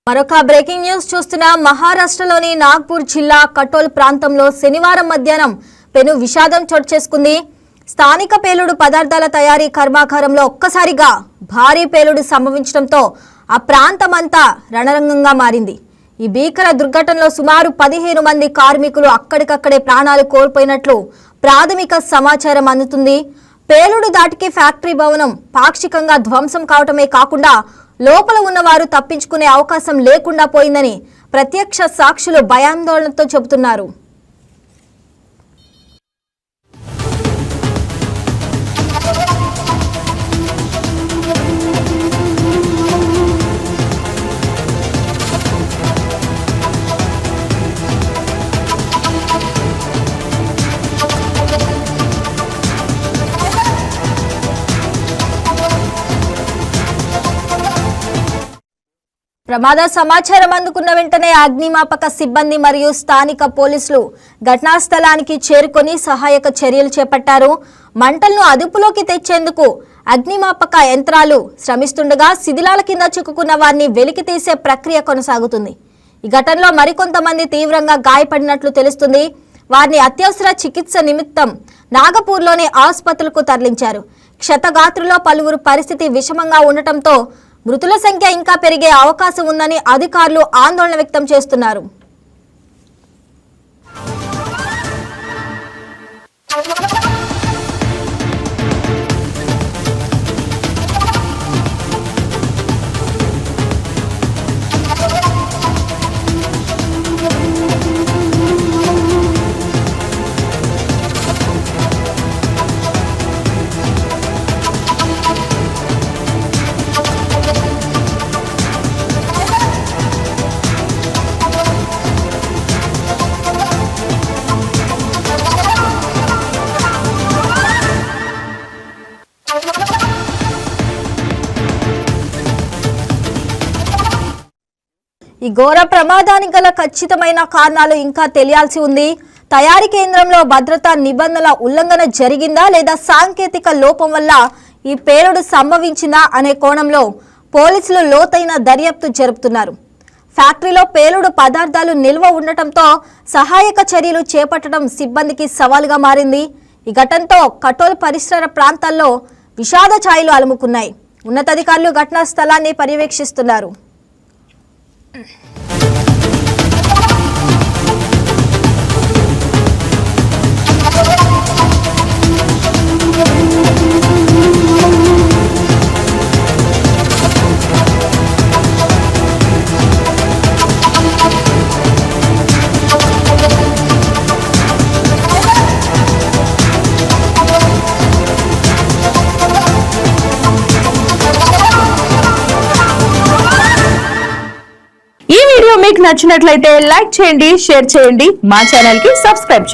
మరొక breaking news చూస్తున్న మహారాష్ట్రలోని నాగ్పూర్ జిల్లా కటోల్ ప్రాంతంలో శనివారం మధ్యాహ్నం పెను విషాదం చోటు చేసుకుంది. స్థానిక పేలుడు పదార్థాల తయారీ కర్మాగారంలో ఒక్కసారిగా భారీ పేలుడు సంభవించడంతో ఆ ప్రాంతమంతా రణరంగంగా మారింది. ఈ భీకర దుర్ఘటనలో సుమారు 15 మంది కార్మికులు అక్కడికక్కడే ప్రాణాలు కోల్పోయినట్లు ప్రాథమిక సమాచారం అందుతుంది. పేలుడు దాటికి ఫ్యాక్టరీ భవనం పాక్షికంగా ధ్వంసం కావటమే కాకుండా లోపల ఉన్నవారు తప్పించుకునే అవకాశం లేకుండా పోయిందని ప్రత్యక్ష సాక్షులు భయాందోళనతో చెబుతున్నారు. ప్రమాద సమాచారం అందుకున్న వెంటనే అగ్నిమాపక సిబ్బంది మరియు స్థానిక పోలీసులు ఘటనా స్థలానికి చేరుకొని సహాయక చర్యలు చేపట్టారు. మంటలను అదుపులోకి తెచ్చేందుకు అగ్నిమాపక యంత్రాలు శ్రమిస్తుండగా శిథిలాల కింద చిక్కుకున్న వారిని వెలికితీసే ప్రక్రియ కొనసాగుతుంది. ఈ ఘటనలో మరికొంతమంది తీవ్రంగా గాయపడినట్లు తెలుస్తుంది. వారిని అత్యవసర చికిత్స నిమిత్తం నాగపూర్లోని ఆసుపత్రులకు తరలించారు. క్షతగాత్రులో పలువురు పరిస్థితి విషమంగా ఉండటంతో మృతుల సంఖ్య ఇంకా పెరిగే అవకాశం ఉందని అధికారులు ఆందోళన వ్యక్తం చేస్తున్నారు. ఈ ఘోర ప్రమాదానికి గల ఖచ్చితమైన కారణాలు ఇంకా తెలియాల్సి ఉంది. తయారీ కేంద్రంలో భద్రతా నిబంధనల ఉల్లంఘన జరిగిందా లేదా సాంకేతిక లోపం వల్ల ఈ పేలుడు సంభవించిందా అనే కోణంలో పోలీసులు లోతైన దర్యాప్తు జరుపుతున్నారు. ఫ్యాక్టరీలో పేలుడు పదార్థాలు నిల్వ ఉండటంతో సహాయక చర్యలు చేపట్టడం సిబ్బందికి సవాలుగా మారింది. ఈ ఘటనతో కటోల్ పరిసర ప్రాంతాల్లో విషాద ఛాయలు అలుముకున్నాయి. ఉన్నతాధికారులు ఘటనా స్థలాన్ని పర్యవేక్షిస్తున్నారు. మీకు నచ్చినట్లయితే లైక్ చేయండి, షేర్ చేయండి, మా ఛానల్ కి సబ్స్క్రైబ్ చేయండి.